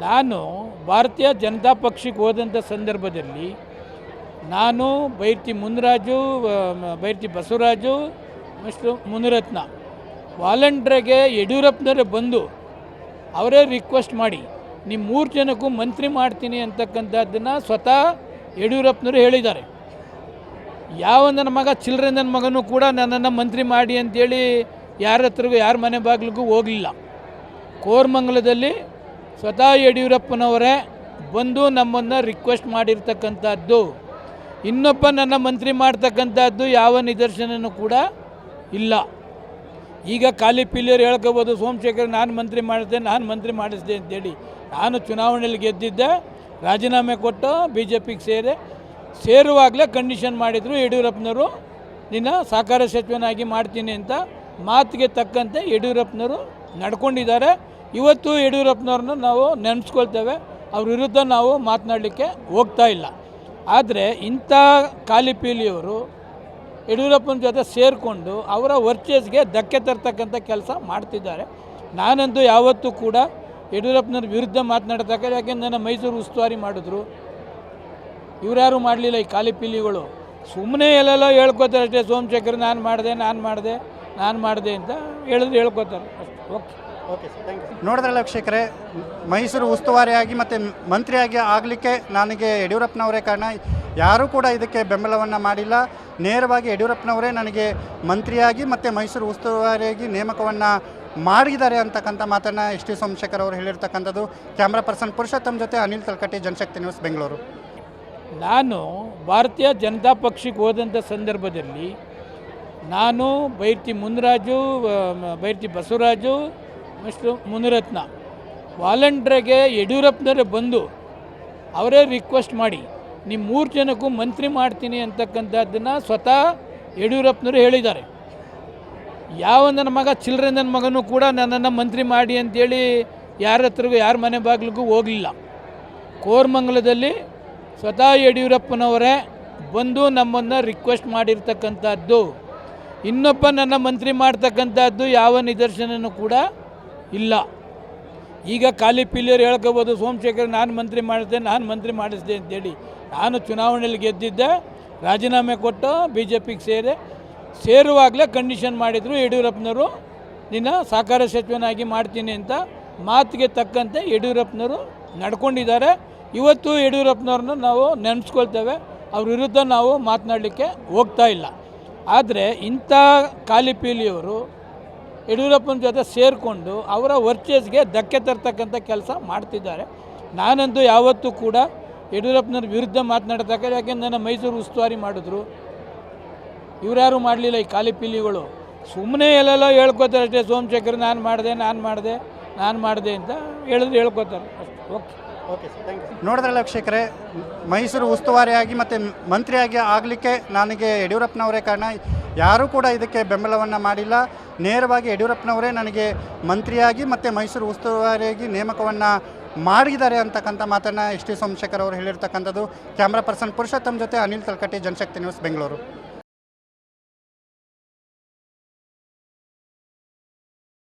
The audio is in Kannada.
ನಾನು ಭಾರತೀಯ ಜನತಾ ಪಕ್ಷಕ್ಕೆ ಹೋದಂಥ ಸಂದರ್ಭದಲ್ಲಿ ನಾನು ಬೈರ್ತಿ ಮುನಿರಾಜು, ಬೈರ್ತಿ ಬಸವರಾಜು ಮತ್ತು ಮುನಿರತ್ನ ವಾಲಂಟ್ರಿಗೆ ಯಡಿಯೂರಪ್ಪನವರೇ ಬಂದು ಅವರೇ ರಿಕ್ವೆಸ್ಟ್ ಮಾಡಿ ನಿಮ್ಮ 3 ಜನಕ್ಕೂ ಮಂತ್ರಿ ಮಾಡ್ತೀನಿ ಅಂತಕ್ಕಂಥದ್ದನ್ನು ಸ್ವತಃ ಯಡಿಯೂರಪ್ಪನವರು ಹೇಳಿದ್ದಾರೆ. ಯಾವ ನನ್ನ ಮಗ ಚಿಲ್ಲರೆ ನನ್ನ ಮಗನೂ ಕೂಡ ನನ್ನನ್ನು ಮಂತ್ರಿ ಮಾಡಿ ಅಂತೇಳಿ ಯಾರ ಹತ್ರಗೂ ಯಾರ ಮನೆ ಬಾಗಿಲಿಗೂ ಹೋಗಲಿಲ್ಲ. ಕೋರಮಂಗಲದಲ್ಲಿ ಸ್ವತಃ ಯಡಿಯೂರಪ್ಪನವರೇ ಬಂದು ನಮ್ಮನ್ನು ರಿಕ್ವೆಸ್ಟ್ ಮಾಡಿರ್ತಕ್ಕಂಥದ್ದು. ಇನ್ನೊಬ್ಬ ನನ್ನ ಮಂತ್ರಿ ಮಾಡ್ತಕ್ಕಂಥದ್ದು ಯಾವ ನಿದರ್ಶನವೂ ಕೂಡ ಇಲ್ಲ. ಈಗ ಖಾಲಿ ಪಿಲಿಯರು ಹೇಳ್ಕೋಬೋದು, ಸೋಮಶೇಖರ್ ನಾನು ಮಂತ್ರಿ ಮಾಡಿಸಿದೆ ಅಂತೇಳಿ. ನಾನು ಚುನಾವಣೆಯಲ್ಲಿ ಗೆದ್ದಿದ್ದೆ, ರಾಜೀನಾಮೆ ಕೊಟ್ಟು BJPಗೆ ಸೇರುವಾಗಲೇ ಕಂಡೀಷನ್ ಮಾಡಿದರು ಯಡಿಯೂರಪ್ಪನವರು, ನಿನ್ನ ಸಹಕಾರ ಸಚಿವನಾಗಿ ಮಾಡ್ತೀನಿ ಅಂತ. ಮಾತಿಗೆ ತಕ್ಕಂತೆ ಯಡಿಯೂರಪ್ಪನವರು ನಡ್ಕೊಂಡಿದ್ದಾರೆ. ಇವತ್ತು ಯಡಿಯೂರಪ್ಪನವ್ರನ್ನ ನಾವು ನೆನೆಸ್ಕೊಳ್ತೇವೆ, ಅವ್ರ ವಿರುದ್ಧ ನಾವು ಮಾತನಾಡಲಿಕ್ಕೆ ಹೋಗ್ತಾ ಇಲ್ಲ. ಆದರೆ ಇಂಥ ಖಾಲಿ ಪೀಲಿಯವರು ಯಡಿಯೂರಪ್ಪನ ಜೊತೆ ಸೇರಿಕೊಂಡು ಅವರ ವರ್ಚಸ್ಗೆ ಧಕ್ಕೆ ತರ್ತಕ್ಕಂಥ ಕೆಲಸ ಮಾಡ್ತಿದ್ದಾರೆ. ನಾನಂತೂ ಯಾವತ್ತೂ ಕೂಡ ಯಡಿಯೂರಪ್ಪನವ್ರ ವಿರುದ್ಧ ಮಾತನಾಡ್ತಕ್ಕ, ಯಾಕೆಂದ್ರೆ ನನ್ನ ಮೈಸೂರು ಉಸ್ತುವಾರಿ ಮಾಡಿದ್ರು, ಇವರ್ಯಾರು ಮಾಡಲಿಲ್ಲ. ಈ ಖಾಲಿ ಪೀಲಿಗಳು ಸುಮ್ಮನೆ ಎಲ್ಲೆಲ್ಲೋ ಹೇಳ್ಕೊತಾರೆ ಅಷ್ಟೇ. ಸೋಮಶೇಖರ್ ನಾನು ಮಾಡಿದೆ ಅಂತ ಹೇಳಿದ್ರು, ಹೇಳ್ಕೊತಾರೆ ಅಷ್ಟೇ. Okay sir, thank you. ನೋಡಿದ್ರಲ್ಲ ವೀಕ್ಷಕರೇ, ಮೈಸೂರು ಉಸ್ತುವಾರಿಯಾಗಿ ಮತ್ತು ಮಂತ್ರಿಯಾಗಿ ಆಗಲಿಕ್ಕೆ ನನಗೆ ಯಡಿಯೂರಪ್ಪನವರೇ ಕಾರಣ. ಯಾರೂ ಕೂಡ ಇದಕ್ಕೆ ಬೆಂಬಲವನ್ನು ಮಾಡಿಲ್ಲ. ನೇರವಾಗಿ ಯಡಿಯೂರಪ್ಪನವರೇ ನನಗೆ ಮಂತ್ರಿಯಾಗಿ ಮತ್ತು ಮೈಸೂರು ಉಸ್ತುವಾರಿಯಾಗಿ ನೇಮಕವನ್ನು ಮಾಡಿದ್ದಾರೆ ಅಂತಕ್ಕಂಥ ಮಾತನ್ನು ಎಸ್ ಟಿ ಸೋಮಶೇಖರ್ ಅವರು ಹೇಳಿರ್ತಕ್ಕಂಥದ್ದು. ಕ್ಯಾಮ್ರಾ ಪರ್ಸನ್ ಪುರುಷೋತ್ತಮ್ ಜೊತೆ ಅನಿಲ್ ತಲಕಟ್ಟಿ, ಜನಶಕ್ತಿ ನ್ಯೂಸ್, ಬೆಂಗಳೂರು. ನಾನು ಭಾರತೀಯ ಜನತಾ ಪಕ್ಷಕ್ಕೆ ಹೋದಂಥ ಸಂದರ್ಭದಲ್ಲಿ ನಾನು ಬೈರ್ತಿ ಮುನಿರಾಜು, ಬೈರ್ತಿ ಬಸವರಾಜು ಮತ್ತು ಮುನಿರತ್ನ ವಾಲಂಟ್ರಿಗೆ ಯಡಿಯೂರಪ್ಪನವರೇ ಬಂದು ಅವರೇ ರಿಕ್ವೆಸ್ಟ್ ಮಾಡಿ ನಿಮ್ಮ 3 ಜನಕ್ಕೂ ಮಂತ್ರಿ ಮಾಡ್ತೀನಿ ಅಂತಕ್ಕಂಥದ್ದನ್ನು ಸ್ವತಃ ಯಡಿಯೂರಪ್ಪನವರು ಹೇಳಿದ್ದಾರೆ. ಯಾವ ನನ್ನ ಮಗ ಚಿಲ್ಲರೆ ನನ್ನ ಮಗನೂ ಕೂಡ ನನ್ನನ್ನು ಮಂತ್ರಿ ಮಾಡಿ ಅಂತೇಳಿ ಯಾರ ಹತ್ರಗೂ ಯಾರ ಮನೆ ಬಾಗಿಲಿಗೂ ಹೋಗಲಿಲ್ಲ. ಕೋರಮಂಗಲದಲ್ಲಿ ಸ್ವತಃ ಯಡಿಯೂರಪ್ಪನವರೇ ಬಂದು ನಮ್ಮನ್ನು ರಿಕ್ವೆಸ್ಟ್ ಮಾಡಿರ್ತಕ್ಕಂಥದ್ದು. ಇನ್ನೊಬ್ಬ ನನ್ನ ಮಂತ್ರಿ ಮಾಡ್ತಕ್ಕಂಥದ್ದು ಯಾವ ನಿದರ್ಶನವೂ ಕೂಡ ಇಲ್ಲ. ಈಗ ಖಾಲಿ ಪಿಲಿಯರು ಹೇಳ್ಕೋಬೋದು, ಸೋಮಶೇಖರ್ ನಾನು ಮಂತ್ರಿ ಮಾಡಿಸಿದೆ ಅಂತೇಳಿ. ನಾನು ಚುನಾವಣೆಯಲ್ಲಿ ಗೆದ್ದಿದ್ದೆ, ರಾಜೀನಾಮೆ ಕೊಟ್ಟು BJPಗೆ ಸೇರುವಾಗಲೇ ಕಂಡೀಷನ್ ಮಾಡಿದರು ಯಡಿಯೂರಪ್ಪನವರು, ನಿನ್ನ ಸಹಕಾರ ಸಚಿವನಾಗಿ ಮಾಡ್ತೀನಿ ಅಂತ. ಮಾತಿಗೆ ತಕ್ಕಂತೆ ಯಡಿಯೂರಪ್ಪನವರು ನಡ್ಕೊಂಡಿದ್ದಾರೆ. ಇವತ್ತು ಯಡಿಯೂರಪ್ಪನವ್ರನ್ನ ನಾವು ನೆನೆಸ್ಕೊಳ್ತೇವೆ, ಅವ್ರ ವಿರುದ್ಧ ನಾವು ಮಾತನಾಡಲಿಕ್ಕೆ ಹೋಗ್ತಾ ಇಲ್ಲ. ಆದರೆ ಇಂಥ ಖಾಲಿ ಪೀಲಿಯವರು ಯಡಿಯೂರಪ್ಪನ ಜೊತೆ ಸೇರಿಕೊಂಡು ಅವರ ವರ್ಚಸ್ಗೆ ಧಕ್ಕೆ ತರ್ತಕ್ಕಂಥ ಕೆಲಸ ಮಾಡ್ತಿದ್ದಾರೆ. ನಾನಂತೂ ಯಾವತ್ತೂ ಕೂಡ ಯಡಿಯೂರಪ್ಪನವ್ರ ವಿರುದ್ಧ ಮಾತನಾಡ್ತಕ್ಕ, ಯಾಕೆಂದ್ರೆ ನನ್ನ ಮೈಸೂರು ಉಸ್ತುವಾರಿ ಮಾಡಿದ್ರು, ಇವರ್ಯಾರು ಮಾಡಲಿಲ್ಲ. ಈ ಖಾಲಿ ಪೀಲಿಗಳು ಸುಮ್ಮನೆ ಎಲ್ಲೆಲ್ಲೋ ಹೇಳ್ಕೊತಾರೆ ಅಷ್ಟೇ. ಸೋಮಶೇಖರ್ ನಾನು ಮಾಡಿದೆ ಅಂತ ಹೇಳಿದ್ರು, ಹೇಳ್ಕೊತಾರೆ ಅಷ್ಟೇ. Okay sir, thank you. ನೋಡಿದ್ರಲ್ಲ ವೀಕ್ಷಕರೇ, ಮೈಸೂರು ಉಸ್ತುವಾರಿಯಾಗಿ ಮತ್ತು ಮಂತ್ರಿಯಾಗಿ ಆಗಲಿಕ್ಕೆ ನನಗೆ ಯಡಿಯೂರಪ್ಪನವರೇ ಕಾರಣ. ಯಾರೂ ಕೂಡ ಇದಕ್ಕೆ ಬೆಂಬಲವನ್ನು ಮಾಡಿಲ್ಲ. ನೇರವಾಗಿ ಯಡಿಯೂರಪ್ಪನವರೇ ನನಗೆ ಮಂತ್ರಿಯಾಗಿ ಮತ್ತು ಮೈಸೂರು ಉಸ್ತುವಾರಿಯಾಗಿ ನೇಮಕವನ್ನು ಮಾಡಿದ್ದಾರೆ ಅಂತಕ್ಕಂಥ ಮಾತನ್ನು ಎಸ್ ಟಿ ಸೋಮಶೇಖರ್ ಅವರು ಹೇಳಿರ್ತಕ್ಕಂಥದ್ದು. ಕ್ಯಾಮ್ರಾ ಪರ್ಸನ್ ಪುರುಷೋತ್ತಮ್ ಜೊತೆ ಅನಿಲ್ ತಲಕಟ್ಟಿ, ಜನಶಕ್ತಿ ನ್ಯೂಸ್, ಬೆಂಗಳೂರು.